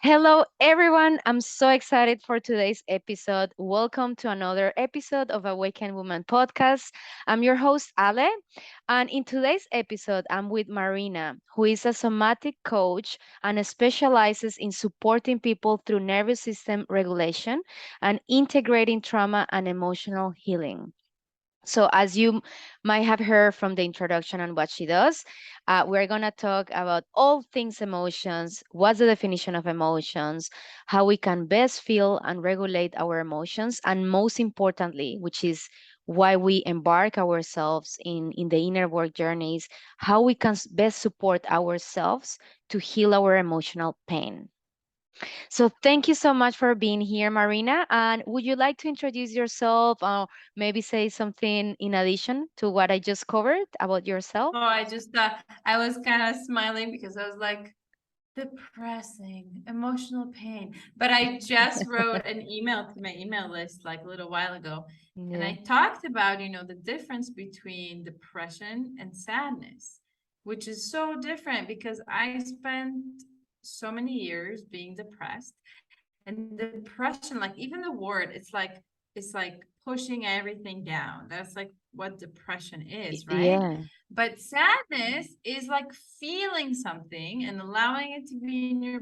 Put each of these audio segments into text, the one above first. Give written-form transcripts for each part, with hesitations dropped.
Hello, everyone. I'm so excited for today's episode. Welcome to another episode of Awaken Woman podcast. I'm your host, Ale. And in today's episode, I'm with Marina, who is a somatic coach and specializes in supporting people through nervous system regulation and integrating trauma and emotional healing. So, as you might have heard from the introduction and what she does, we're going to talk about all things emotions, what's the definition of emotions, how we can best feel and regulate our emotions, and most importantly, which is why we embark ourselves in the inner work journeys, how we can best support ourselves to heal our emotional pain. So thank you so much for being here, Marina. And would you like to introduce yourself or maybe say something in addition to what I just covered about yourself? Oh, I was kind of smiling because I was like, depressing, emotional pain. But I just wrote an email to my email list like a little while ago. And Yeah. I talked about, the difference between depression and sadness, which is so different because I spent so many years being depressed. And depression, like even the word, it's like pushing everything down. That's like what depression is, right? Yeah. But sadness is like feeling something and allowing it to be in your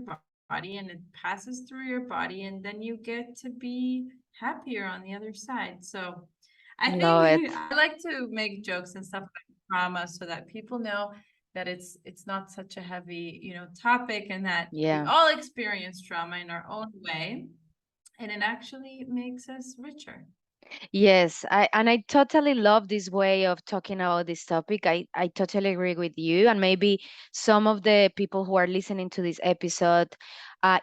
body, and it passes through your body, and then you get to be happier on the other side. So I think Love I it. like to make jokes and stuff like trauma so that people know that it's not such a heavy, topic, and that we Yeah. all experience trauma in our own way, and it actually makes us richer. Yes, I totally love this way of talking about this topic. I totally agree with you. And maybe some of the people who are listening to this episode,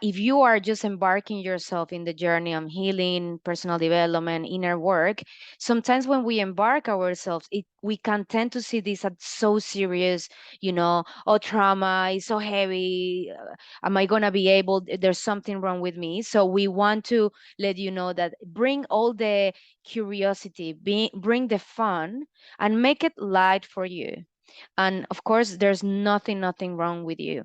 if you are just embarking yourself in the journey of healing, personal development, inner work, sometimes when we embark ourselves, we can tend to see this as so serious, oh, trauma is so heavy. Am I gonna be able? There's something wrong with me. So we want to let you know that bring all the curiosity, bring the fun, and make it light for you. And of course, there's nothing wrong with you.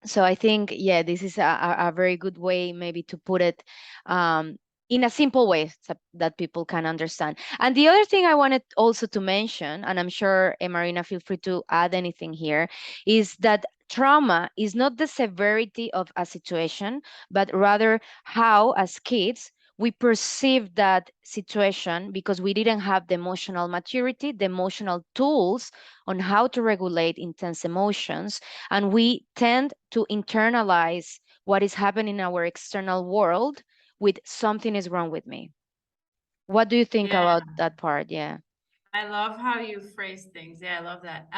So I think, yeah, this is a very good way maybe to put it um, in a simple way so that people can understand. And the other thing I wanted also to mention, and I'm sure Marina, feel free to add anything here, is that trauma is not the severity of a situation, but rather how, as kids, we perceive that situation because we didn't have the emotional maturity, the emotional tools on how to regulate intense emotions, and we tend to internalize what is happening in our external world with something is wrong with me. What do you think Yeah. about that part? Yeah. I love how you phrase things. Yeah, I love that.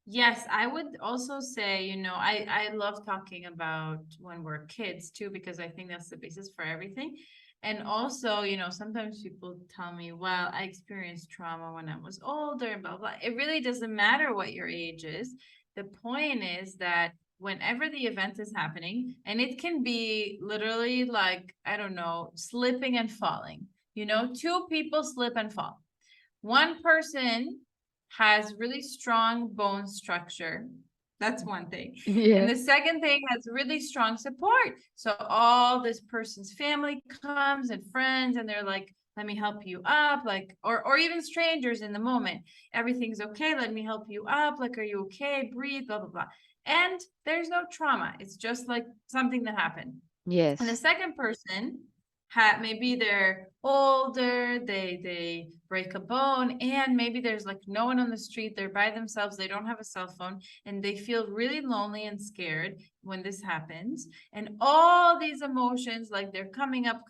Yes, I would also say, I love talking about when we're kids too, because I think that's the basis for everything. And also, sometimes people tell me, well, I experienced trauma when I was older, and blah, blah. It really doesn't matter what your age is. The point is that whenever the event is happening, and it can be literally like, I don't know, slipping and falling, two people slip and fall. One person has really strong bone structure. That's one thing. And Yeah. the second thing has really strong support. So all this person's family comes and friends, and they're like, let me help you up, like, or even strangers in the moment. Everything's okay. Let me help you up. Like, are you okay? Breathe, blah, blah, blah. And there's no trauma. It's just like something that happened. And the Yes. second person maybe they're older, they break a bone, and maybe there's like no one on the street, they're by themselves, they don't have a cell phone, and they feel really lonely and scared when this happens. And all these emotions, like they're coming up,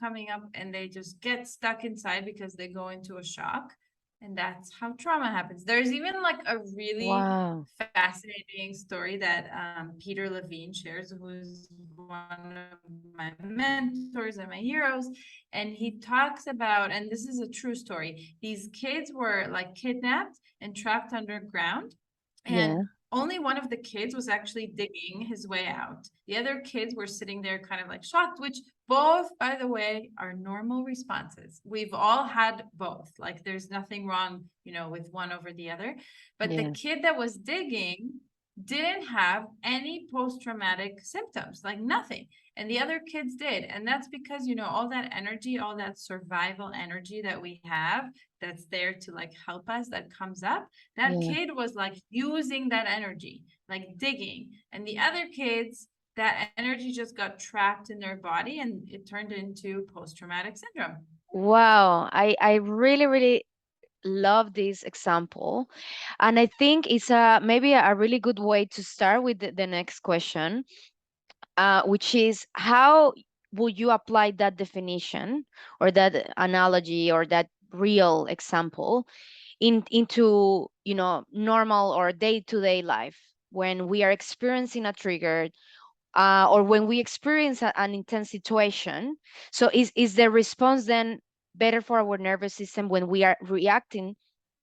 and they just get stuck inside because they go into a shock. And that's how trauma happens. There's even like a really Wow. fascinating story that Peter Levine shares, who's one of my mentors and my heroes. And he talks about, and this is a true story, these kids were like kidnapped and trapped underground. And only one Yeah. of the kids was actually digging his way out. The other kids were sitting there kind of like shocked, which both, by the way, are normal responses. We've all had both. Like there's nothing wrong, with one over the other. But the Yeah. kid that was digging didn't have any post-traumatic symptoms, like nothing. And the other kids did. And that's because, all that energy, all that survival energy that we have that's there to like help us, that comes up, that Yeah. kid was like using that energy, like digging. And the other kids, that energy just got trapped in their body and it turned into post-traumatic syndrome. Wow. I really, really love this example. And I think it's maybe a really good way to start with the next question, which is how would you apply that definition or that analogy or that real example into normal or day-to-day life when we are experiencing a trigger, or when we experience an intense situation. So is the response then better for our nervous system when we are reacting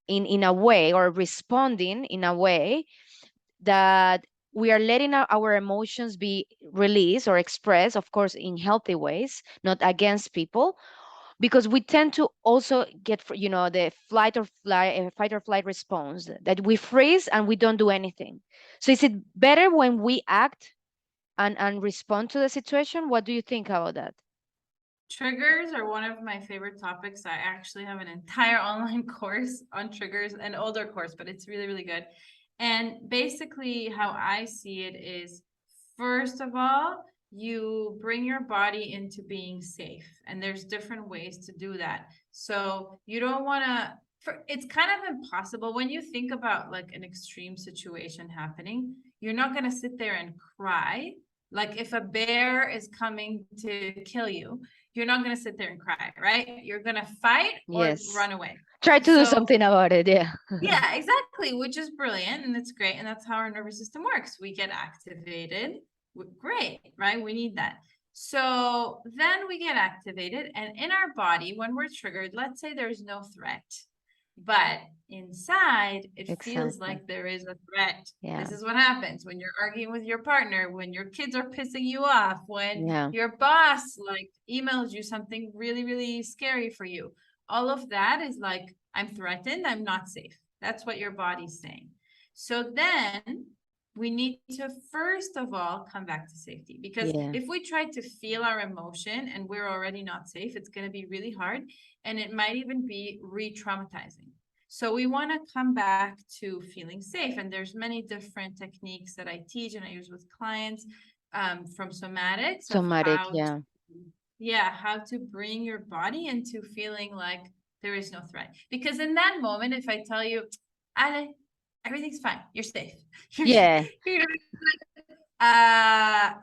in a way or responding in a way that we are letting our emotions be released or expressed, of course, in healthy ways, not against people, because we tend to also get the fight or flight response, that we freeze and we don't do anything. So is it better when we act and respond to the situation? What do you think about that? Triggers are one of my favorite topics. I actually have an entire online course on triggers, an older course, but it's really, really good. And basically, how I see it is, first of all, you bring your body into being safe, and there's different ways to do that. So you don't want to. It's kind of impossible when you think about like an extreme situation happening. You're not going to sit there and cry. Like if a bear is coming to kill you, you're not going to sit there and cry, right? You're going to fight or Yes. run away. Try to do So, something about it. Yeah. yeah, exactly, which is brilliant and it's great. And that's how our nervous system works. We get activated. Great, right? We need that. So then we get activated, and in our body, when we're triggered, let's say there's no threat, but inside it feels Exactly. like there is a threat. Yeah. This is what happens when you're arguing with your partner, when your kids are pissing you off, when Yeah. your boss like emails you something really, really scary for you. All of that is like, I'm threatened, I'm not safe. That's what your body's saying. So then we need to first of all come back to safety, because Yeah. if we try to feel our emotion and we're already not safe, it's going to be really hard, and it might even be re-traumatizing. So we want to come back to feeling safe, and there's many different techniques that I teach and I use with clients, from somatics of Somatic. how to, Yeah. yeah, how to bring your body into feeling like there is no threat. Because in that moment, if I tell you, Ale, everything's fine, you're safe. You're, Yeah. you're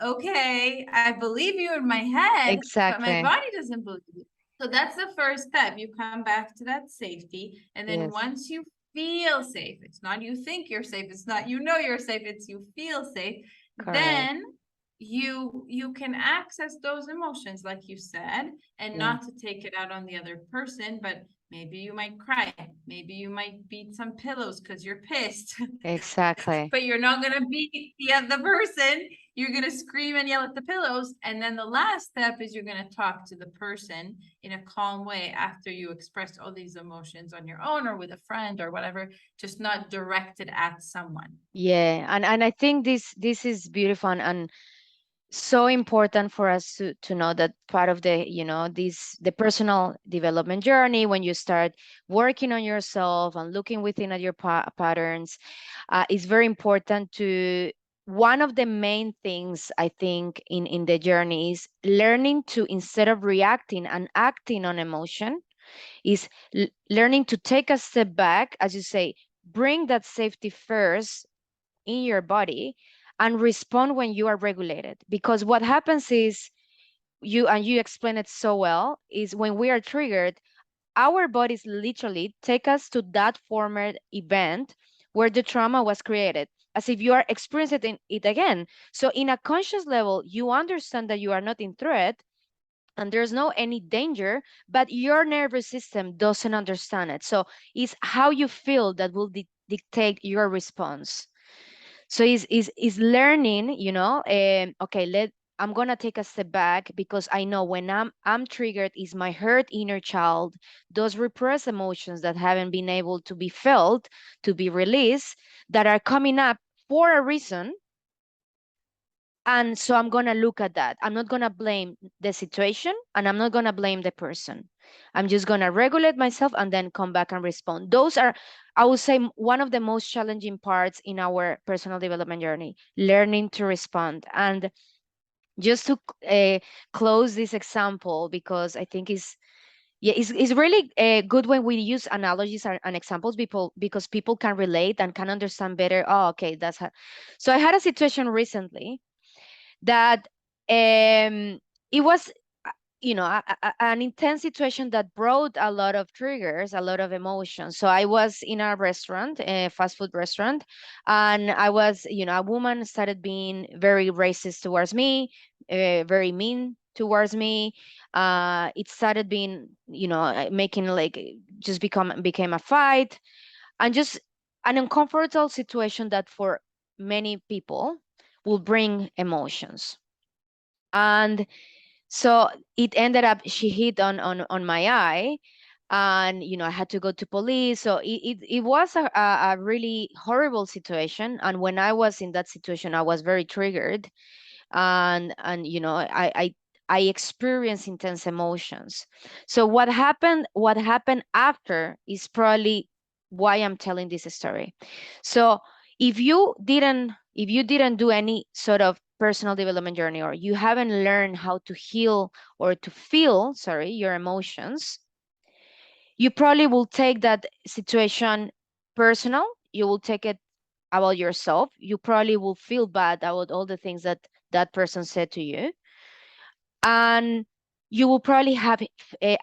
okay, I believe you in my head, but my Exactly. body doesn't believe you. So that's the first step. You come back to that safety. And then Yes. once you feel safe, it's not you think you're safe, it's not you know you're safe, it's you feel safe, Correct. then you can access those emotions like you said, and Yeah. not to take it out on the other person, but maybe you might cry, maybe you might beat some pillows because you're pissed. Exactly. But you're not going to beat the person. You're going to scream and yell at the pillows. And then the last step is you're going to talk to the person in a calm way after you expressed all these emotions on your own or with a friend or whatever, just not directed at someone. Yeah. And I think this is beautiful, and so important for us to know that part of the personal development journey, when you start working on yourself and looking within at your patterns, is very important to. One of the main things I think in the journey is learning to, instead of reacting and acting on emotion, is learning to take a step back, as you say, bring that safety first in your body and respond when you are regulated. Because what happens is, you explain it so well, is when we are triggered, our bodies literally take us to that former event where the trauma was created, as if you are experiencing it again. So in a conscious level, you understand that you are not in threat and there's no any danger, but your nervous system doesn't understand it. So it's how you feel that will dictate your response. So is learning, okay, I'm gonna take a step back, because I know when I'm triggered is my hurt inner child, those repressed emotions that haven't been able to be felt, to be released, that are coming up. for a reason. And so I'm going to look at that. I'm not going to blame the situation and I'm not going to blame the person. I'm just going to regulate myself and then come back and respond. Those are, I would say, one of the most challenging parts in our personal development journey, learning to respond. And just to close this example, because I think it's really good when we use analogies and examples, people, because people can relate and can understand better. Oh, okay, that's how. So I had a situation recently that it was an intense situation that brought a lot of triggers, a lot of emotions. So I was in a restaurant, a fast food restaurant, and I was, a woman started being very racist towards me, very mean towards me. It started being, making like just became a fight, and just an uncomfortable situation that for many people will bring emotions. And so it ended up she hit on my eye, and I had to go to police. So it was a really horrible situation, and when I was in that situation I was very triggered, and I experience intense emotions. So what happened after is probably why I'm telling this story. So if you didn't do any sort of personal development journey, or you haven't learned how to heal or to feel, sorry, your emotions, you probably will take that situation personal. You will take it about yourself. You probably will feel bad about all the things that that person said to you, and you will probably have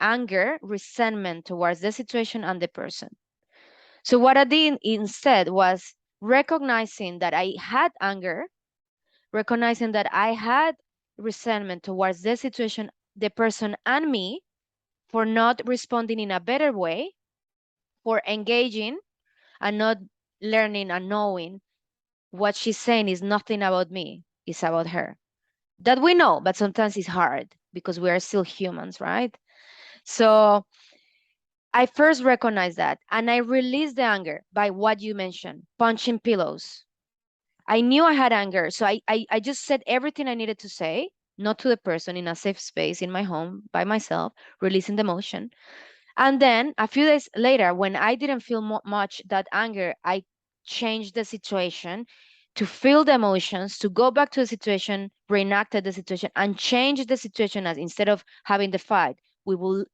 anger, resentment towards the situation and the person. So what I did instead was recognizing that I had anger, recognizing that I had resentment towards the situation, the person, and me, for not responding in a better way, for engaging and not learning and knowing what she's saying is nothing about me, it's about her. That we know, but sometimes it's hard because we are still humans, right? So I first recognized that, and I released the anger by what you mentioned, punching pillows. I knew I had anger, so I just said everything I needed to say, not to the person, in a safe space in my home by myself, releasing the emotion. And then a few days later, when I didn't feel much that anger, I changed the situation to feel the emotions, to go back to the situation, reenacted the situation, and change the situation. As instead of having the fight, we will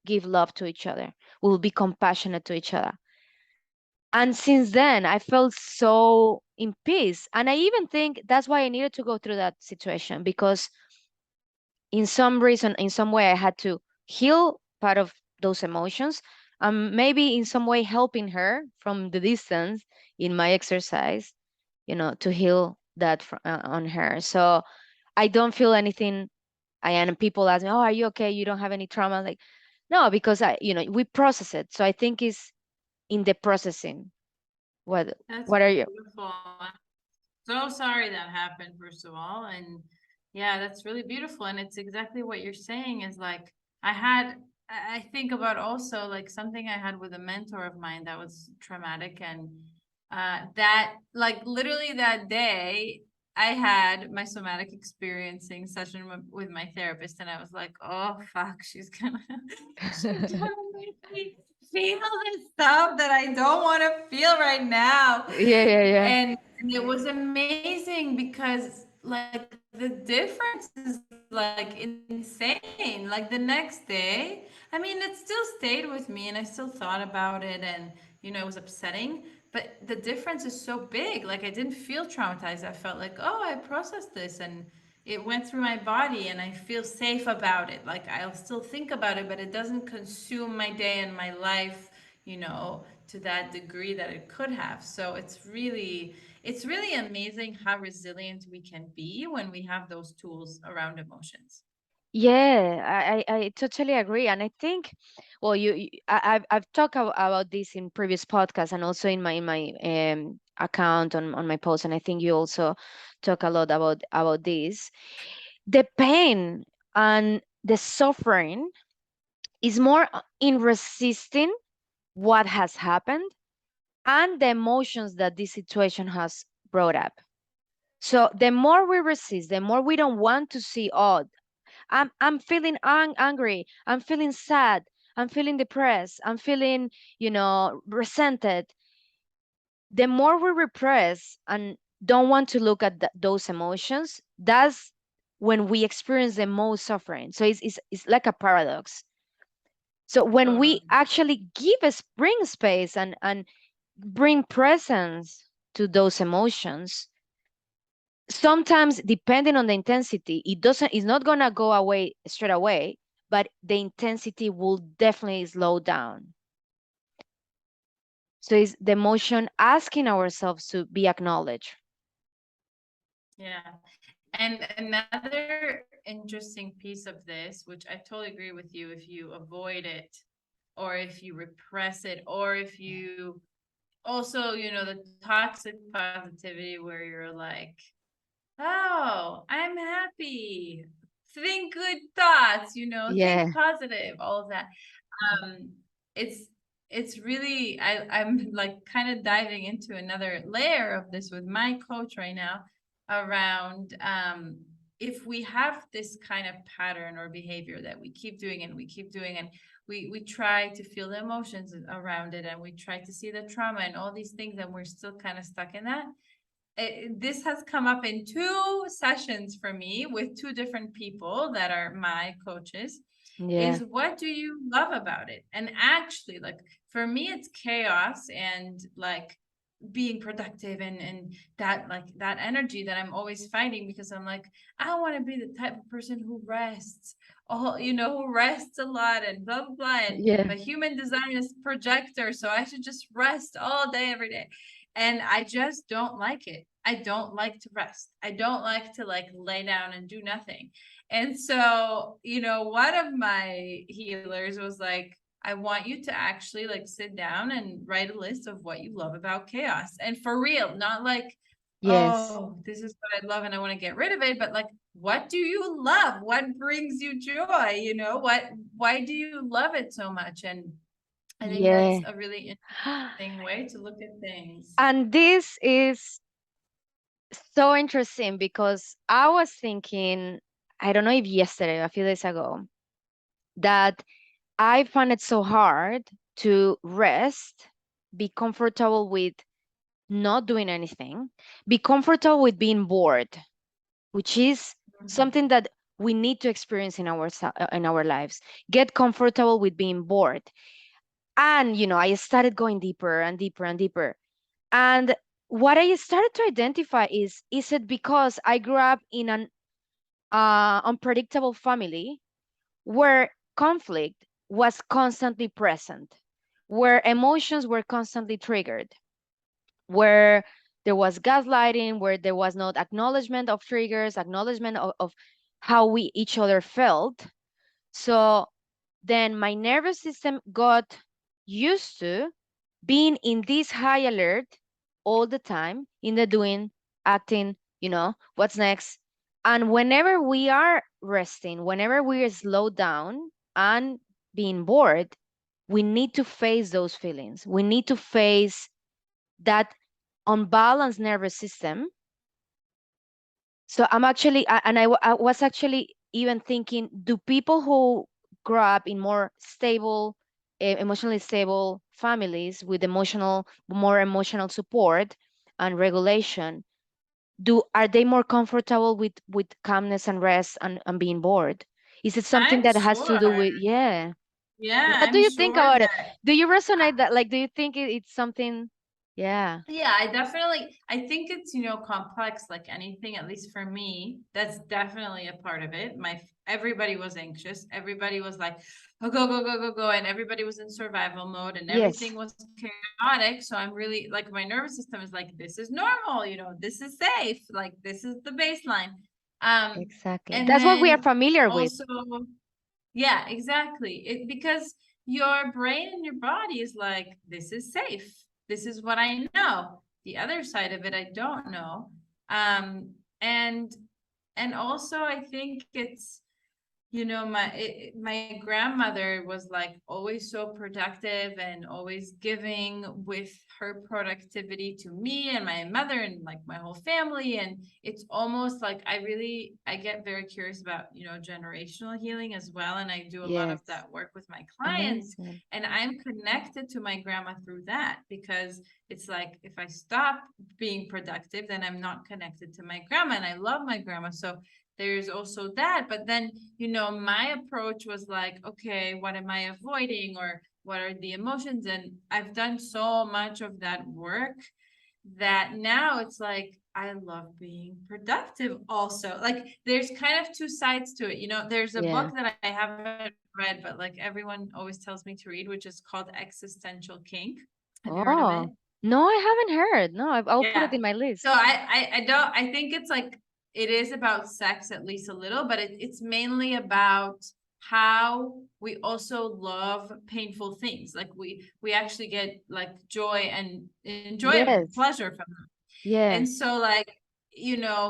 give love to each other. We will be compassionate to each other. And since then, I felt so in peace. And I even think that's why I needed to go through that situation, because in some reason, in some way, I had to heal part of those emotions. Maybe in some way helping her from the distance in my exercise, to heal that on her. So I don't feel anything. And people ask me, "Oh, are you okay? You don't have any trauma?" Like, no, because we process it. So I think it's in the processing. What That's what are you? beautiful. So sorry that happened, first of all. And yeah, that's really beautiful. And it's exactly what you're saying is like, I had, I think about also like something I had with a mentor of mine that was traumatic. And that, like, literally that day, I had my somatic experiencing session with my therapist, and I was like, "Oh fuck, she's gonna make me feel this stuff that I don't want to feel right now." Yeah, yeah, yeah. And it was amazing because like the difference is like insane. Like the next day, I mean, it still stayed with me and I still thought about it, and it was upsetting, but the difference is so big. Like I didn't feel traumatized. I felt like, oh, I processed this, and it went through my body and I feel safe about it. Like I'll still think about it, but it doesn't consume my day and my life, to that degree that it could have. So it's really amazing how resilient we can be when we have those tools around emotions. Yeah, I totally agree, and I think, well, I've talked about this in previous podcasts and also in my account on my post, and I think you also talk a lot about this. The pain and the suffering is more in resisting what has happened and the emotions that this situation has brought up. So the more we resist, the more we don't want to see, oh, I'm feeling angry, I'm feeling sad, I'm feeling depressed, I'm feeling, resented. The more we repress and don't want to look at those emotions, that's when we experience the most suffering. So it's like a paradox. So when we Totally. actually give us bring space and bring presence to those emotions, sometimes depending on the intensity, it's not gonna go away straight away, but the intensity will definitely slow down. So it's the emotion asking ourselves to be acknowledged. Yeah. And another interesting piece of this, which I totally agree with you, if you avoid it or if you repress it or if you also, the toxic positivity where you're like, oh, I'm happy. Think good thoughts, think Yeah. positive, all of that. Um, it's it's really I'm like kind of diving into another layer of this with my coach right now around if we have this kind of pattern or behavior that we keep doing and we keep doing and we try to feel the emotions around it and we try to see the trauma and all these things and we're still kind of stuck in that. This has come up in two sessions for me with two different people that are my coaches, Yeah. is what do you love about it? And actually, like for me, it's chaos and like being productive and that like that energy that I'm always fighting because I'm like, I want to be the type of person who rests, all who rests a lot and blah blah blah. And Yeah. my human design is projector, so I should just rest all day every day. And I just don't like it. I don't like to rest. I don't like to like lay down and do nothing. And so, one of my healers was like, I want you to actually like sit down and write a list of what you love about chaos. And for real, not like, Yes. oh, this is what I love and I want to get rid of it, but like, what do you love? What brings you joy? Why do you love it so much? And I think that's Yeah. a really interesting way to look at things. And this is so interesting because I was thinking, I don't know if yesterday, a few days ago, that I found it so hard to rest, be comfortable with not doing anything, be comfortable with being bored, which is Mhm. something that we need to experience in our lives. Get comfortable with being bored. And I started going deeper and deeper and deeper. And what I started to identify is it because I grew up in an unpredictable family where conflict was constantly present, where emotions were constantly triggered, where there was gaslighting, where there was not acknowledgement of triggers, acknowledgement of how we each other felt. So then my nervous system got used to being in this high alert all the time, in the doing, acting, what's next. And whenever we are resting, whenever we are slowed down and being bored, we need to face those feelings. We need to face that unbalanced nervous system. So I'm actually, I was actually even thinking, do people who grow up in more stable, emotionally stable families with more emotional support and regulation, are they more comfortable with calmness and rest and being bored? Is it something I'm that has to sure. do with, yeah? Yeah, What do I'm you think sure about it? that. Do you resonate that? Like, do you think it's something? Yeah. Yeah, I think it's, complex like anything, at least for me. That's definitely a part of it. Everybody was anxious. Everybody was like, oh, go, go, go, go, go. And everybody was in survival mode and everything Yes. was chaotic. So I'm really like, my nervous system is like, this is normal, this is safe. Like, this is the baseline. Exactly. And That's what we are then familiar with. also, yeah, exactly. Because your brain and your body is like, this is safe. This is what I know. The other side of it, I don't know. Um, and and also I think it's My grandmother was like always so productive and always giving with her productivity to me and my mother and like my whole family. And it's almost like I get very curious about, generational healing as well. And I do a lot of Yes. that work with my clients. Amazing. And I'm connected to my grandma through that because it's like if I stop being productive, then I'm not connected to my grandma. And I love my grandma. So there's also that. But then, my approach was like, okay, what am I avoiding, or what are the emotions? And I've done so much of that work that now it's like I love being productive also. Like there's kind of two sides to it. There's a book Yeah. that I haven't read, but like everyone always tells me to read, which is called Existential Kink. Have you heard of it? Oh, no, I haven't heard. No, I'll put Yeah. it in my So list. I don't I think it's like it is about sex at least a little, but it's mainly about how we also love painful things. Like we actually get like joy and enjoyment, Yes. pleasure from them. And Yes. so like,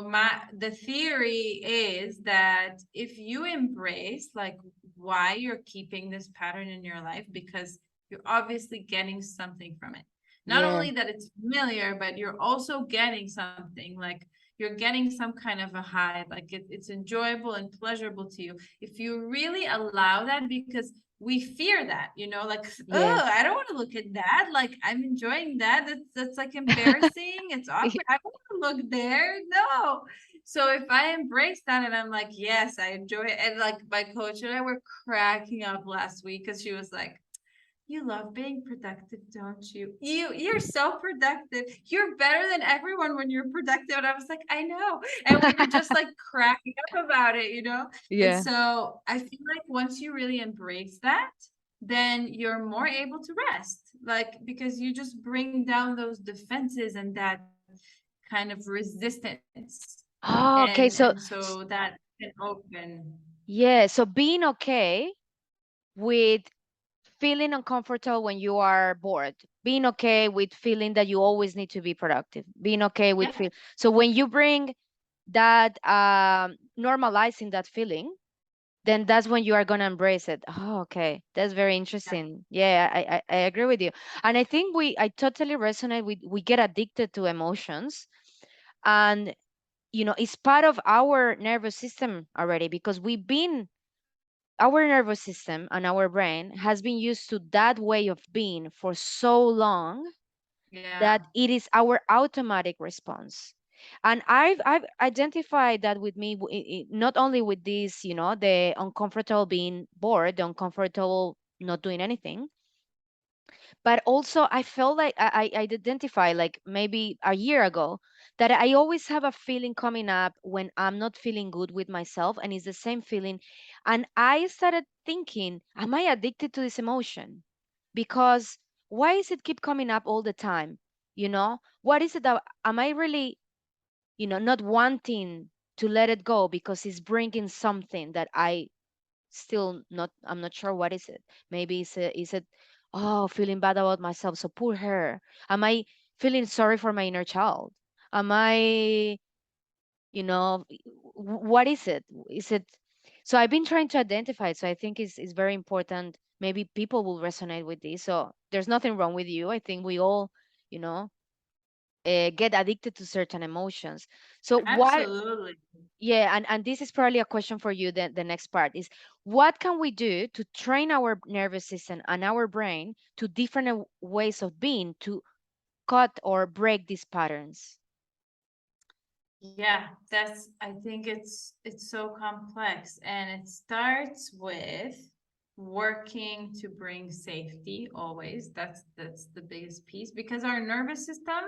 my the theory is that if you embrace like why you're keeping this pattern in your life, because you're obviously getting something from it. Not Yeah. only that it's familiar, but you're also getting something like you're getting some kind of a high, like it's enjoyable and pleasurable to you. If you really allow that, because we fear that, like, oh, I Yes. don't want to look at that. Like, I'm enjoying that. That's like embarrassing. It's awkward. I don't want to look there. No. So if I embrace that and I'm like, yes, I enjoy it. And like my coach and I were cracking up last week because she was like, you love being productive, don't you? You're so productive. You're better than everyone when you're productive. And I was like, I know. And we were just like cracking up about it. And Yeah. so I feel like once you really embrace that, then you're more able to rest. Like because you just bring down those defenses and that kind of resistance. Oh, And okay. So, so that can open. yeah. So being okay with feeling uncomfortable when you are bored, being okay with feeling that you always need to be productive, being okay with Yeah, feel. So when you bring that, normalizing that feeling, then that's when you are gonna embrace it. Oh, okay, that's very yeah, interesting. Yeah, I agree with you, and I think I totally resonate with. We get addicted to emotions, and it's part of our nervous system already because our nervous system and our brain has been used to that way of being for so long yeah, that it is our automatic response. And I've identified that with me, not only with this, the uncomfortable being bored, the uncomfortable not doing anything, but also I felt like I identify like maybe a year ago that I always have a feeling coming up when I'm not feeling good with myself, and it's the same feeling. And I started thinking, am I addicted to this emotion? Because why is it keep coming up all the time? What is it that am I really, not wanting to let it go because it's bringing something that I'm not sure what is it. Maybe is it oh, feeling bad about myself, so poor her. Am I feeling sorry for my inner child? Am I, what is it? Is it so I've been trying to identify it, so I think it's very important. Maybe people will resonate with this. So there's nothing wrong with you. I think we all, you know get addicted to certain emotions. So what absolutely. yeah, and this is probably a question for you. The next part is, what can we do to train our nervous system and our brain to different ways of being to cut or break these patterns? Yeah, I think it's so complex, and it starts with working to bring safety always. That's the biggest piece because our nervous system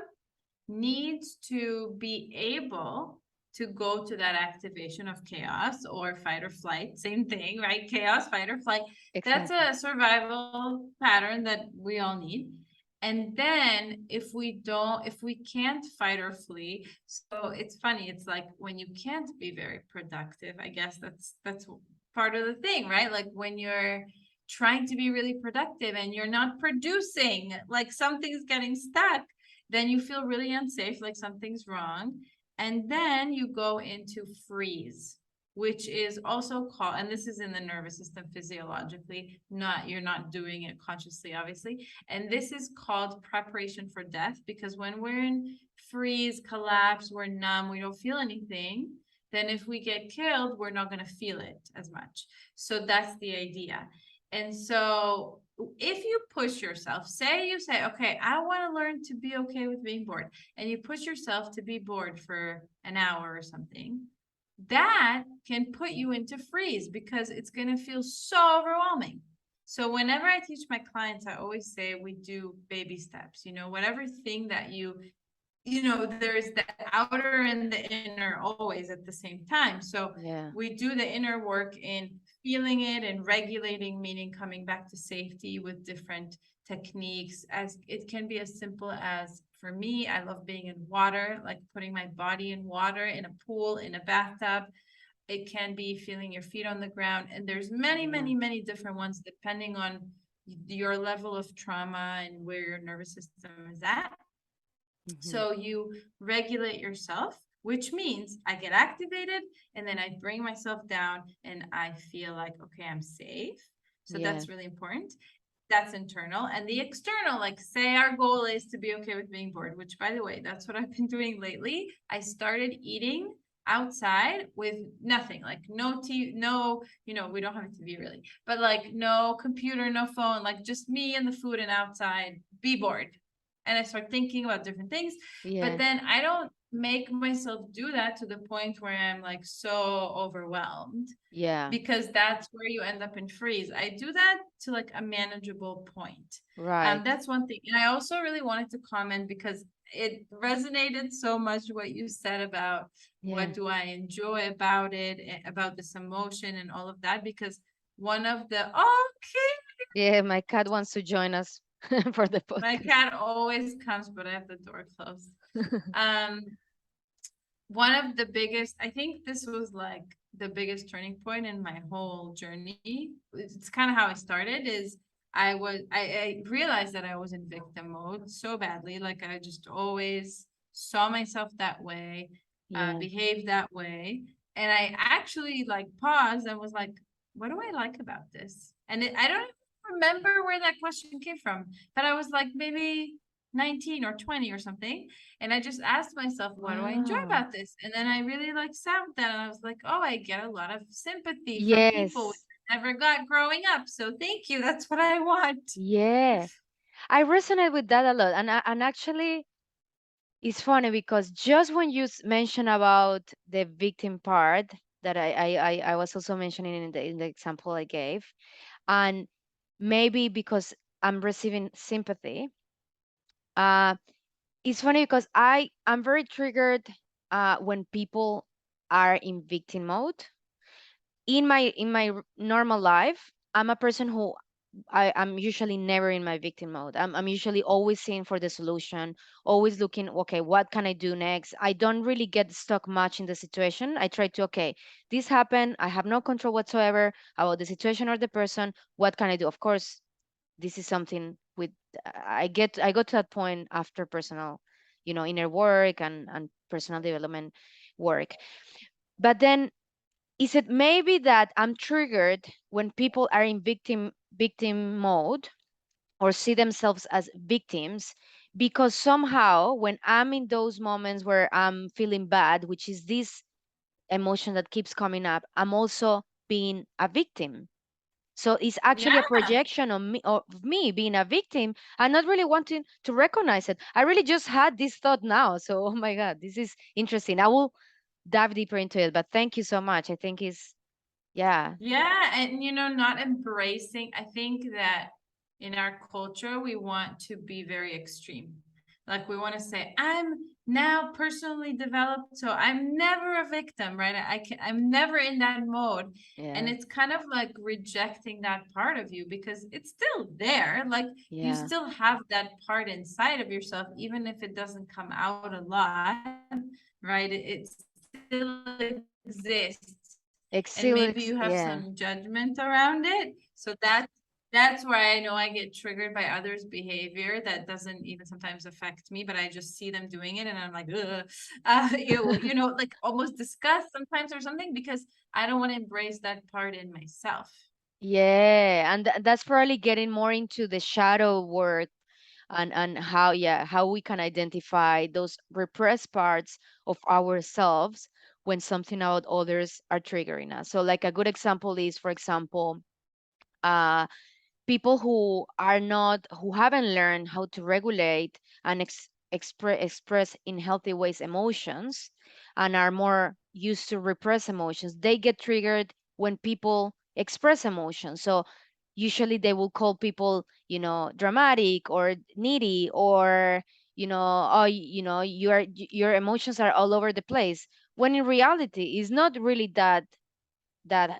needs to be able to go to that activation of chaos or fight or flight. Same thing, right? Chaos, fight or flight. That's Exactly. a survival pattern that we all need. And then if we can't fight or flee, so it's funny. It's like when you can't be very productive, I guess that's part of the thing, right? Like when you're trying to be really productive and you're not producing, like something's getting stuck, then you feel really unsafe, like something's wrong. And then you go into freeze. which is also called, and this is in the nervous system physiologically, not, you're not doing it consciously, obviously. And this is called preparation for death, because when we're in freeze, collapse, we're numb, we don't feel anything, then if we get killed, we're not going to feel it as much. So that's the idea. And so if you push yourself, say you say, okay, I want to learn to be okay with being bored, and you push yourself to be bored for an hour or something, that can put you into freeze because it's going to feel so overwhelming. So whenever I teach my clients, I always say we do baby steps, whatever thing that there's the outer and the inner always at the same time. So Yeah. we do the inner work in feeling it and regulating, meaning coming back to safety with different techniques. As it can be as simple as, for me, I love being in water, like putting my body in water, in a pool, in a bathtub. It can be feeling your feet on the ground, and there's many, Yeah. many, many different ones depending on your level of trauma and where your nervous system is at. Hmm. So you regulate yourself, which means I get activated and then I bring myself down and I feel like, okay, I'm safe. So Yeah. that's really important. That's internal. And the external, like say our goal is to be okay with being bored, which by the way, that's what I've been doing lately. I started eating outside with nothing, like no TV, no, we don't have a TV really, but like no computer, no phone, like just me and the food and outside, be bored. And I start thinking about different things. But Yeah. then I don't make myself do that to the point where I'm like so overwhelmed, Yeah. because that's where you end up in freeze. I do that to like a manageable point. Right. That's one thing. And I also really wanted to comment because it resonated so much what you said about Yeah. what do I enjoy about it, about this emotion and all of that. Because one of the, okay, Yeah. My cat wants to join us for the my podcast. cat always comes, but I have the door closed. Um, One of the biggest, I think this was like the biggest turning point in my whole journey. It's kind of how I started is I realized that I was in victim mode so badly. Like I just always saw myself that way, Yeah. behaved that way. And I actually like paused and was like, what do I like about this? And I don't even remember where that question came from, but I was like maybe 19 or 20 or something. And I just asked myself, what do I enjoy Wow. about this? And then I really like sat with that and I was like, oh, I get a lot of sympathy from people which Yes. I never got growing up. So thank you. That's what I want. Yeah. I resonate with that a lot. And actually, it's funny because just when you mention about the victim part that I was also mentioning in the example I gave, and maybe because I'm receiving sympathy, uh, it's funny because I'm very triggered when people are in victim mode. In my normal life, I'm a person who I'm usually never in my victim mode. I'm usually always seeing for the solution, always looking, okay, what can I do next? I don't really get stuck much in the situation. I try to, okay, this happened. I have no control whatsoever about the situation or the person. What can I do? Of course, this is something with I go to that point after personal, inner work and personal development work. But then is it maybe that I'm triggered when people are in victim mode or see themselves as victims because somehow when I'm in those moments where I'm feeling bad, which is this emotion that keeps coming up, I'm also being a victim. So it's actually a Yeah. projection of me being a victim and not really wanting to recognize it. I really just had this thought now. So, oh my God, this is interesting. I will dive deeper into it, but thank you so much. I think it's, yeah, Yeah, and not embracing. I think that in our culture, we want to be very extreme. Like we want to say, I'm now personally developed, so I'm never a victim, right? I'm never in that mode. And yeah, it's kind of like rejecting that part of you because it's still there. Like you yeah. still have that part inside of yourself, even if it doesn't come out a lot, right? It still exists. And maybe you have some Excellent. judgment Yeah, around it. So that's that's where I know I get triggered by others' behavior that doesn't even sometimes affect me, but I just see them doing it and I'm like, ugh, you know, like almost disgust sometimes or something because I don't want to embrace that part in myself. Yeah, and that's probably getting more into the shadow work and how, yeah, how we can identify those repressed parts of ourselves when something about others are triggering us. So like a good example is, for example, uh people who are not, who haven't learned how to regulate and express in healthy ways emotions, and are more used to repress emotions, they get triggered when people express emotions. So usually they will call people, dramatic or needy, or, oh, your emotions are all over the place, when in reality it's not really that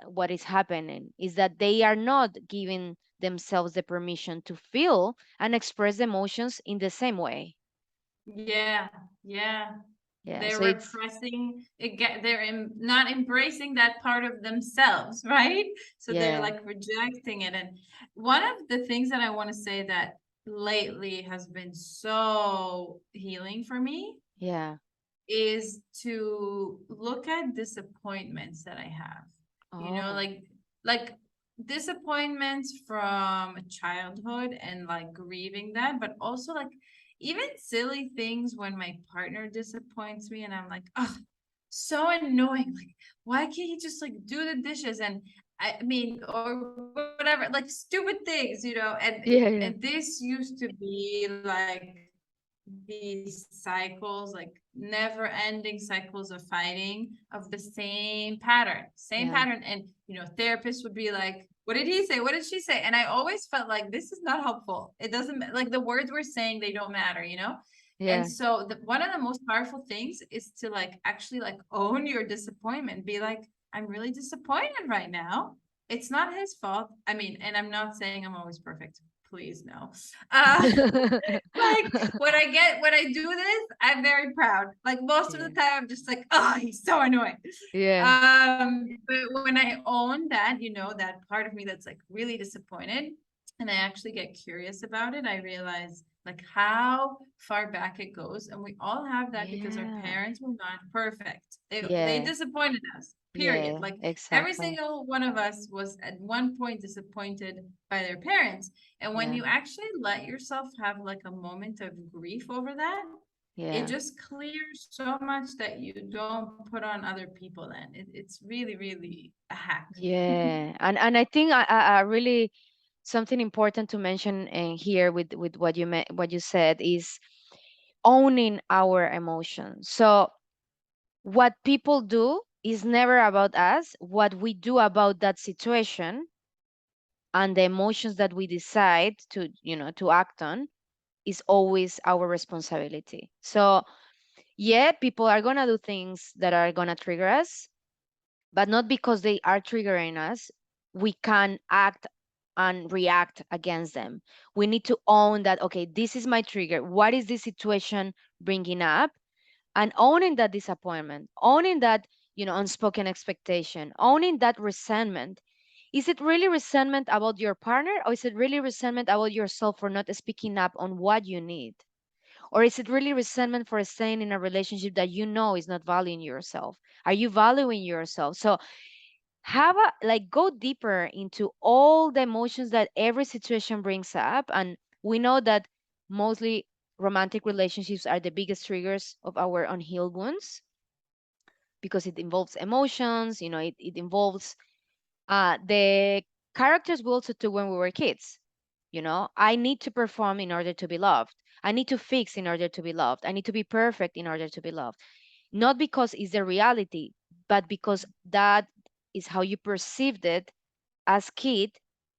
what is happening is that they are not giving themselves the permission to feel and express emotions in the same way. Yeah, yeah. Yeah, They're so it's, repressing it, not embracing that part of themselves, right? So they're yeah, like rejecting it. And one of the things that I want to say that lately has been so healing for me yeah. is to look at disappointments that I have. You know, Oh, like disappointments from childhood and like grieving that, but also like even silly things when my partner disappoints me and I'm like, oh, so annoying. Like, why can't he just like do the dishes? And I mean, or whatever, like stupid things, and yeah, this yeah, used to be like these cycles, like never ending cycles of fighting of the same pattern. And yeah, therapists would be like, what did he say? What did she say? And I always felt like this is not helpful. It doesn't like the words we're saying, they don't matter. And yeah, so one of the most powerful things is to like actually like own your disappointment. Be like, I'm really disappointed right now. It's not his fault. I mean, and I'm not saying I'm always perfect. Please no. Uh like when I do this, I'm very proud. Like most of the yeah, time I'm just like, oh, he's so annoying. yeah, But when I own that, that part of me that's like really disappointed, and I actually get curious about it, I realize like how far back it goes. And we all have that because our yeah, parents were not perfect. They yeah, disappointed us, period. yeah, Like every exactly. single one of us was at one point disappointed by their parents. And when Yeah, you actually let yourself have like a moment of grief over that, it yeah, just clears so much that you don't put on other people then. It's really, really a hack. yeah. And I think I really, something important to mention here with what you said is owning our emotions. So what people do is never about us. What we do about that situation and the emotions that we decide to act on is always our responsibility. So yeah, people are gonna do things that are gonna trigger us, but not because they are triggering us, we can act and react against them. We need to own that, okay, this is my trigger. What is this situation bringing up? And owning that disappointment, owning that, unspoken expectation, owning that resentment. Is it really resentment about your partner, or is it really resentment about yourself for not speaking up on what you need? Or is it really resentment for staying in a relationship that you know is not valuing yourself? Are you valuing yourself? So have a, like, go deeper into all the emotions that every situation brings up. And we know that mostly romantic relationships are the biggest triggers of our unhealed wounds, because it involves emotions, it involves the characters we also took when we were kids. I need to perform in order to be loved. I need to fix in order to be loved. I need to be perfect in order to be loved. Not because it's the reality, but because that is how you perceived it as kid,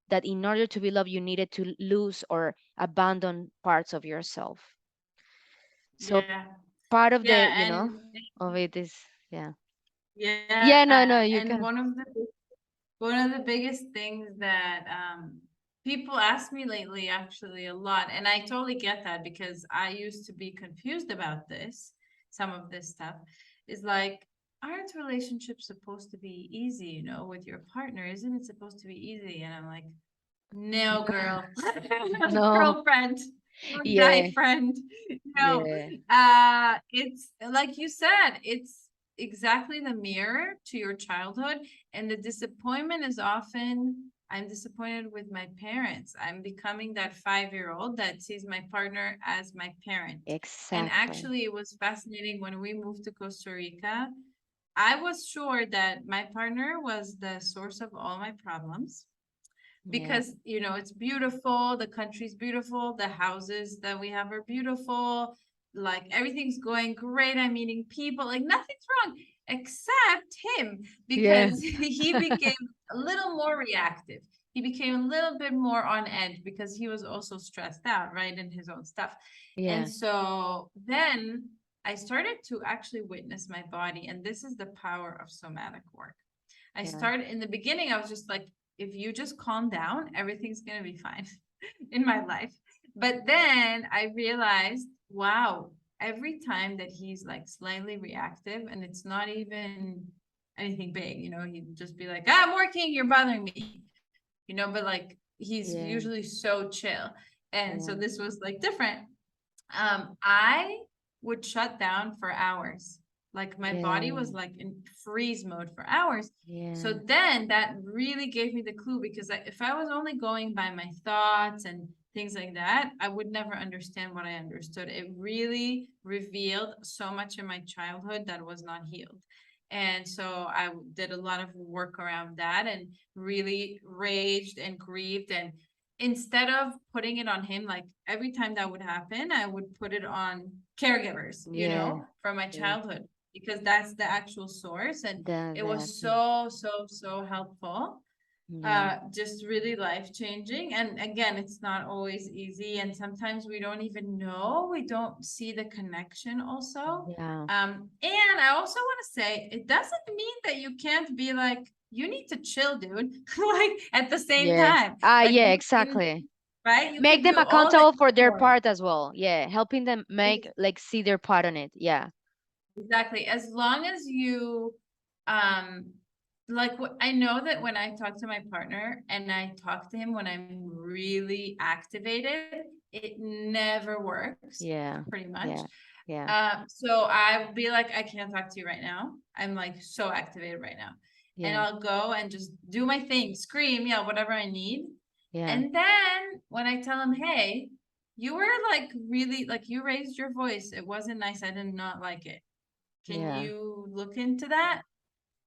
that in order to be loved you needed to lose or abandon parts of yourself. So Yeah. part of the, Yeah. of it is, yeah. Yeah. Yeah, no, no, And you can. one of the biggest things that people ask me lately actually a lot, and I totally get that because I used to be confused about this, some of this stuff, is like, aren't relationships supposed to be easy, with your partner? Isn't it supposed to be easy? And I'm like, No, girl. No. Girlfriend or Yeah. guy friend. No. Yeah. It's like you said, it's exactly the mirror to your childhood. And the disappointment is often, I'm disappointed with my parents. I'm becoming that 5-year old that sees my partner as my parent. And Exactly. actually, it was fascinating when we moved to Costa Rica. I was sure that my partner was the source of all my problems Yeah. because it's beautiful, the country's beautiful, the houses that we have are beautiful, like everything's going great, I'm meeting people, like nothing's wrong except him, Yeah. because he became a little more reactive. He became a little bit more on edge because he was also stressed out, right, in his own stuff. And Yeah. so then I started to actually witness my body, and this is the power of somatic work. I Yeah. started in the beginning, I was just like, if you just calm down, everything's going to be fine in my life. But then I realized, wow, every time that he's like slightly reactive, and it's not even anything big, he'd just be like, I'm working, you're bothering me, but like he's usually Yeah. so chill. And so Yeah. this was like different. I would shut down for hours. Like my body Yeah. was like in freeze mode for hours. So Yeah. then that really gave me the clue, because if I was only going by my thoughts and things like that, I would never understand what I understood. It really revealed so much in my childhood that was not healed. And so I did a lot of work around that and really raged and grieved. And instead of putting it on him, like every time that would happen, I would put it on caregivers, Yeah. from my Yeah. childhood, because that's the actual source. And it was Exactly. so, so, so helpful. Yeah. Just really life changing. And again, it's not always easy. And sometimes we don't even know, we don't see the connection also. Yeah. And I also want to say, it doesn't mean that you can't be like, you need to chill, dude. Like at the same Yeah. time, like Yeah, you can, exactly. right? You Make can them do all that accountable for you their want. part as well. Yeah. Helping them make like see their part on it. Yeah. Exactly. As long as you, um, like I know that when I talk to my partner and I talk to him when I'm really activated, it never works Yeah. pretty much. Yeah. Yeah. So I'll be like, I can't talk to you right now. I'm like so activated right now. And Yeah. I'll go and just do my thing, scream, yeah, whatever I need. Yeah. And then when I tell him, hey, you were like really, like you raised your voice. It wasn't nice. I did not like it. Can Yeah. you look into that?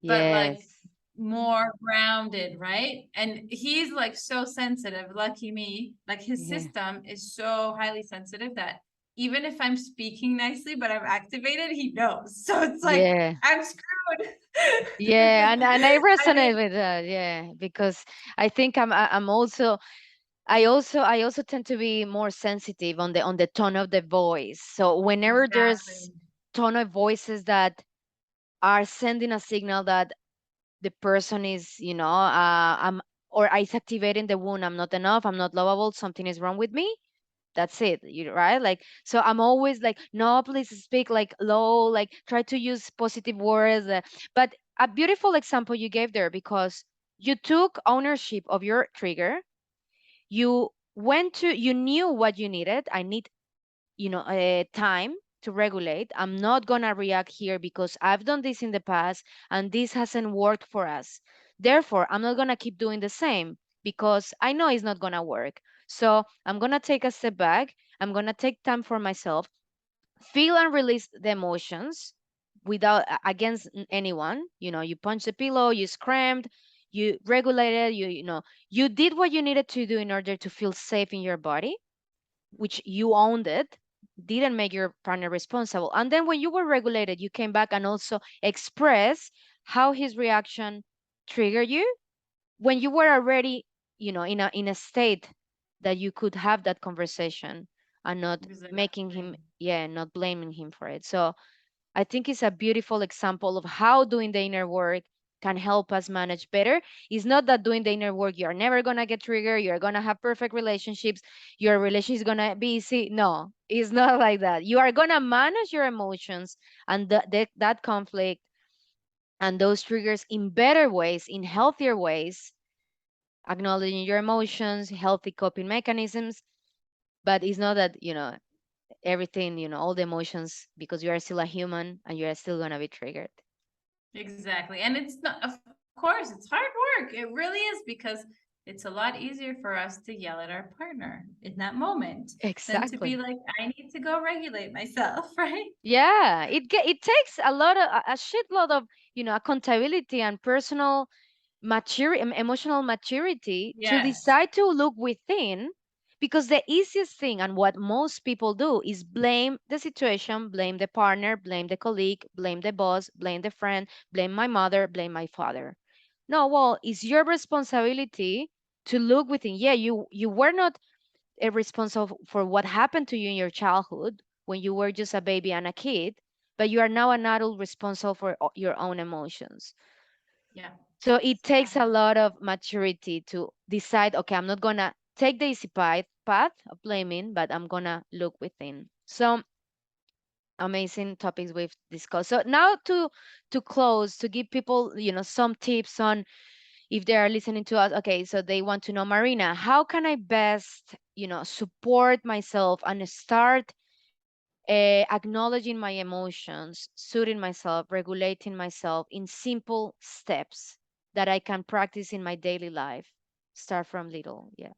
But like Yes. more grounded, right? And he's like so sensitive, lucky me. Like his Yeah. system is so highly sensitive that even if I'm speaking nicely but I'm activated, he knows. So it's like Yeah. I'm screwed. Yeah, Because and I I mean, resonate with that. Yeah, because I think I'm also I also tend to be more sensitive on the tone of the voice. So whenever there's exactly. tone of voices that are sending a signal that the person is, I'm or is activating the wound, I'm not enough, I'm not lovable, something is wrong with me. That's it, right? Like, so I'm always like, no, please speak like low, like try to use positive words. But a beautiful example you gave there, because you took ownership of your trigger. You knew what you needed. I need, time to regulate. I'm not gonna react here because I've done this in the past and this hasn't worked for us. Therefore, I'm not gonna keep doing the same because I know it's not gonna work. So I'm gonna take a step back. I'm gonna take time for myself, feel and release the emotions without against anyone. You punched the pillow, you screamed, you regulated, you did what you needed to do in order to feel safe in your body, which you owned it, didn't make your partner responsible. And then when you were regulated, you came back and also express how his reaction triggered you when you were already, in a state that you could have that conversation and not making Exactly. him, yeah, not blaming him for it. So I think it's a beautiful example of how doing the inner work can help us manage better. It's not that doing the inner work, you're never going to get triggered, you're going to have perfect relationships, your relationship is going to be easy. No, it's not like that. You are going to manage your emotions and that conflict and those triggers in better ways, in healthier ways, acknowledging your emotions, healthy coping mechanisms. But it's not that, everything, all the emotions, because you are still a human and you are still going to be triggered. Exactly. And it's not, of course, it's hard work. It really is because it's a lot easier for us to yell at our partner in that moment than to be Exactly. like, I need to go regulate myself, right? Yeah, it takes a lot of a shitload of, accountability and personal emotional maturity to Yes. decide to look within, because the easiest thing and what most people do is blame the situation, blame the partner, blame the colleague, blame the boss, blame the friend, blame my mother, blame my father. No, well, it's your responsibility to look within. Yeah, you were not responsible for what happened to you in your childhood when you were just a baby and a kid, but you are now an adult responsible for your own emotions. Yeah. So it Yeah. takes a lot of maturity to decide, okay, I'm not gonna take the easy path of blaming, but I'm gonna look within. So amazing topics we've discussed. So now to close, to give people, some tips on, if they are listening to us, okay, so they want to know, Marina, how can I best, support myself and start acknowledging my emotions, soothing myself, regulating myself in simple steps that I can practice in my daily life. Start from little. Yeah.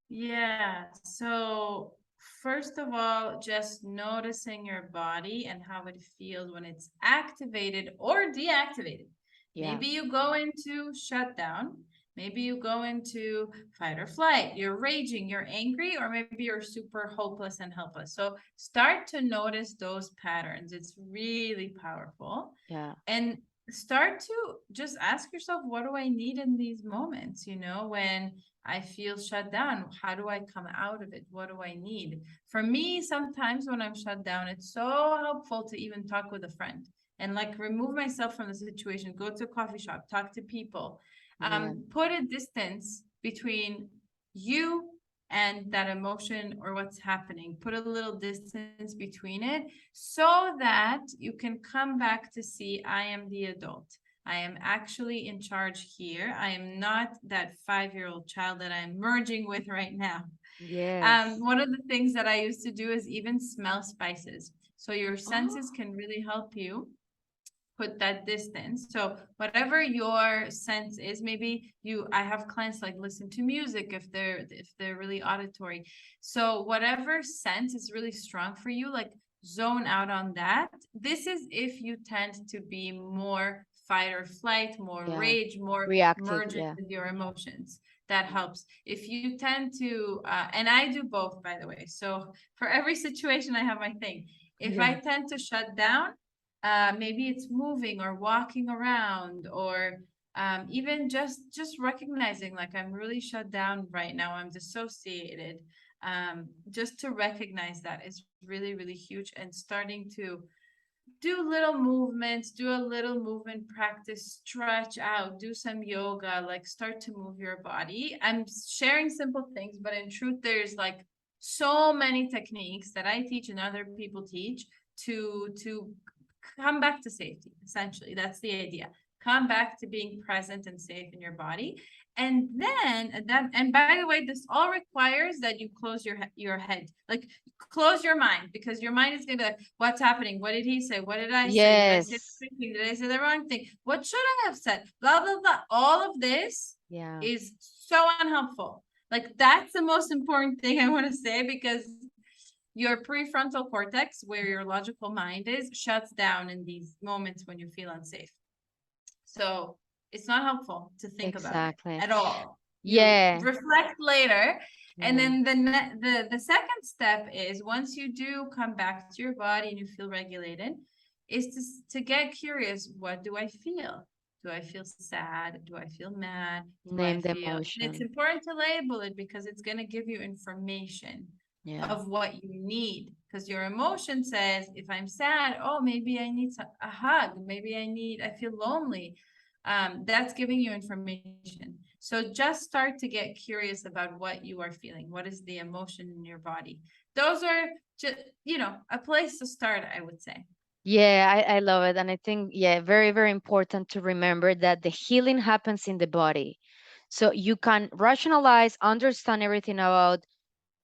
Yeah. So, first of all, just noticing your body and how it feels when it's activated or deactivated. Yeah. Maybe you go into shutdown. Maybe you go into fight or flight. You're raging, you're angry, or maybe you're super hopeless and helpless. So, start to notice those patterns. It's really powerful. Yeah. And start to just ask yourself, what do I need in these moments? When I feel shut down. How do I come out of it? What do I need? For me, sometimes when I'm shut down, it's so helpful to even talk with a friend and like remove myself from the situation, go to a coffee shop, talk to people, Yeah. put a distance between you and that emotion or what's happening. Put a little distance between it so that you can come back to see I am the adult. I am actually in charge here. I am not that 5-year-old child that I'm merging with right now. Yes. One of the things that I used to do is even smell spices. So your Oh, senses can really help you put that distance. So whatever your sense is, maybe I have clients like listen to music if they're really auditory. So whatever sense is really strong for you, like zone out on that. This is if you tend to be more fight or flight, more yeah. rage, more Reactive. merging Yeah. with your emotions. That helps. If you tend to, and I do both, by the way. So for every situation, I have my thing. If I Yeah. tend to shut down, maybe it's moving or walking around or even just recognizing like I'm really shut down right now, I'm dissociated. Just to recognize that is really really huge, and starting to do little movements, do a little movement practice, stretch out, do some yoga, like start to move your body. I'm sharing simple things, but in truth, there's like so many techniques that I teach and other people teach to come back to safety. Essentially, that's the idea. Come back to being present and safe in your body. And by the way, this all requires that you close your head. Like close your mind, because your mind is gonna be like, what's happening? What did he say? What did I say? Did I say Yes. the right thing? Did I say the wrong thing? What should I have said? Blah blah blah. All of this Yeah. is so unhelpful. Like that's the most important thing I want to say, because your prefrontal cortex, where your logical mind is, shuts down in these moments when you feel unsafe. So it's not helpful to think about it Exactly. at all. You Yeah. reflect later, and Yeah. then the second step is, once you do come back to your body and you feel regulated, is to get curious. What do I feel? Do I feel sad? Do I feel mad? Do I Name the feel? And it's emotion. important to label it because it's going to give you information Yeah. of what you need. Because your emotion says, if I'm sad, oh, maybe I need a hug. Maybe I feel lonely. That's giving you information. So just start to get curious about what you are feeling. What is the emotion in your body? Those are just, a place to start, I would say. Yeah, I love it. And I think, yeah, very, very important to remember that the healing happens in the body. So you can rationalize, understand everything about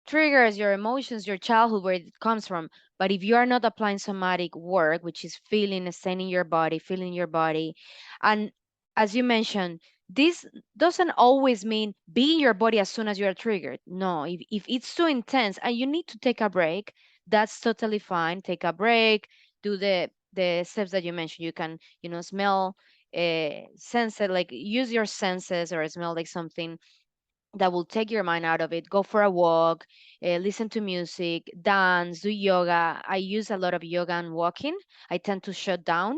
triggers, your emotions, your childhood, where it comes from. But if you are not applying somatic work, which is feeling, staying in your body, feeling your body, and as you mentioned, this doesn't always mean be in your body as soon as you are triggered. No, if it's too intense and you need to take a break, that's totally fine. Take a break, do the steps that you mentioned. You can, smell, sense it, like use your senses or smell like something that will take your mind out of it. Go for a walk, listen to music, dance, do yoga. I use a lot of yoga and walking. I tend to shut down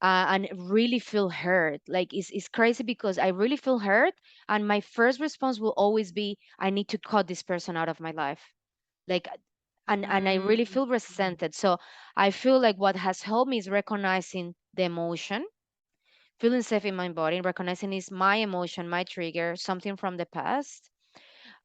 and really feel hurt. Like it's crazy because I really feel hurt, and my first response will always be, I need to cut this person out of my life. Like, and I really Mm. feel resented. So I feel like what has helped me is recognizing the emotion, feeling safe in my body, recognizing is my emotion, my trigger, something from the past.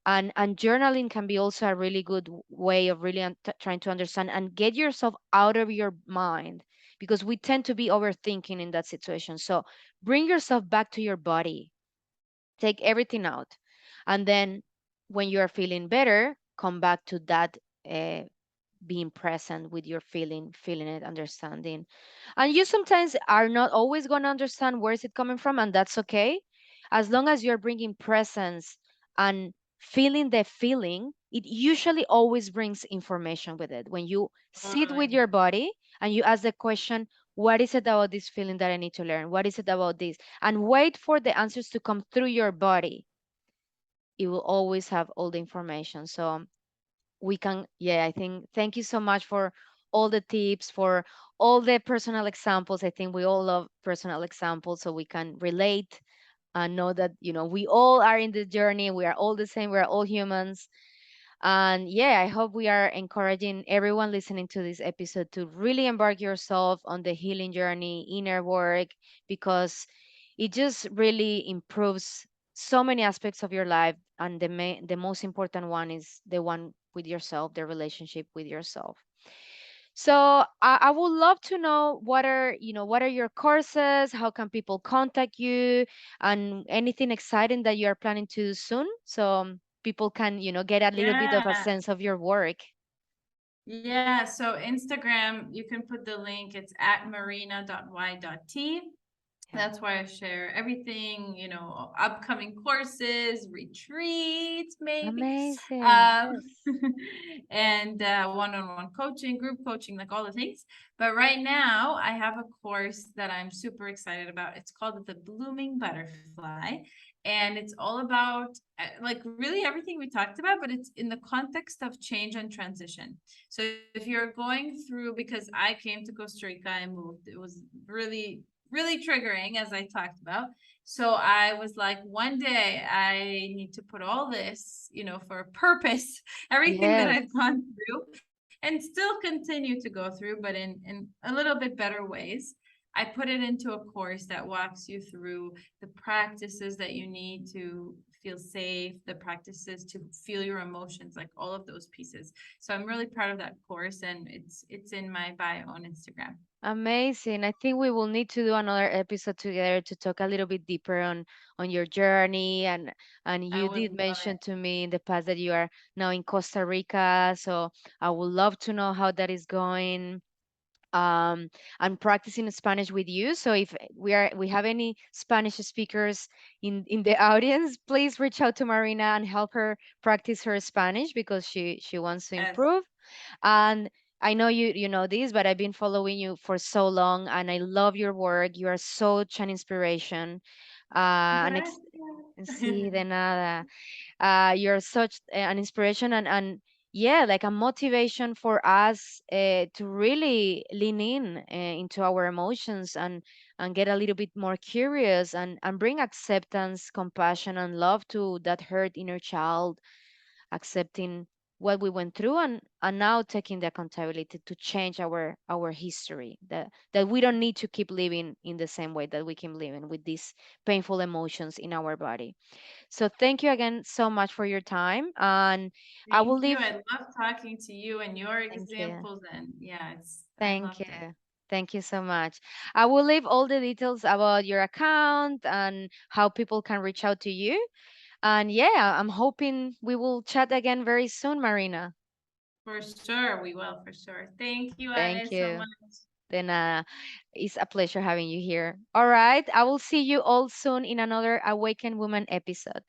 And journaling can be also a really good way of really trying to understand and get yourself out of your mind, because we tend to be overthinking in that situation. So bring yourself back to your body, take everything out, and then when you are feeling better, come back to that, uh, being present with your feeling it, understanding. And you sometimes are not always going to understand where is it coming from, and that's okay. As long as you're bringing presence and feeling the feeling, it usually always brings information with it. When you sit with Totally. your body and you ask the question, what is it about this feeling that I need to learn? What is it about this? And wait for the answers to come through your body. It will always have all the information. So we can, yeah, I think, thank you so much for all the tips, for all the personal examples. I think we all love personal examples so we can relate and know that, we all are in the journey, we are all the same, we are all humans. And yeah, I hope we are encouraging everyone listening to this episode to really embark yourself on the healing journey, inner work, because it just really improves so many aspects of your life. And the most important one is the one with yourself, the relationship with yourself. So I would love to know what are your courses, how can people contact you, and anything exciting that you are planning to do soon, so people can get a little bit of a Yeah. sense of your work. Yeah. So Instagram, you can put the link. It's at marina.y.t. Yeah. That's why I share everything, upcoming courses, retreats, maybe, Amazing. um, Yes. and one-on-one coaching, group coaching, like all the things. But right now, I have a course that I'm super excited about. It's called The Blooming Butterfly, and it's all about like really everything we talked about, but it's in the context of change and transition. So if you're going through, because I came to Costa Rica and moved, it was really triggering, as I talked about. So I was like, one day I need to put all this, for a purpose, everything that Yes. I've gone through, and still continue to go through, but in a little bit better ways. I put it into a course that walks you through the practices that you need to feel safe, the practices to feel your emotions, like all of those pieces. So I'm really proud of that course, and it's in my bio on Instagram. Amazing. I think we will need to do another episode together to talk a little bit deeper on your journey, and I you would did love it. mention to me in the past that you are now in Costa Rica, so I would love to know how that is going. I'm practicing Spanish with you. So if we have any Spanish speakers in the audience, please reach out to Marina and help her practice her Spanish because she wants to Yes. improve. And I know you know this, but I've been following you for so long, and I love your work. You are such an inspiration. And sí, Gracias. de nada. You're such an inspiration, and yeah, like a motivation for us to really lean in into our emotions, and get a little bit more curious, and bring acceptance, compassion, and love to that hurt inner child, accepting what we went through, and now taking the accountability to change our history, that we don't need to keep living in the same way that we keep living with these painful emotions in our body. So thank you again so much for your time. And I will Thank you. leave. I love talking to you and your Thank you. examples, and yeah, I Thank loved it. you. Thank you so much. I will leave all the details about your account and how people can reach out to you. And yeah, I'm hoping we will chat again very soon, Marina. For sure, we will, for sure. Thank you, Ale, Thank so much. you. Then it's a pleasure having you here. All right. I will see you all soon in another Awakened Woman episode.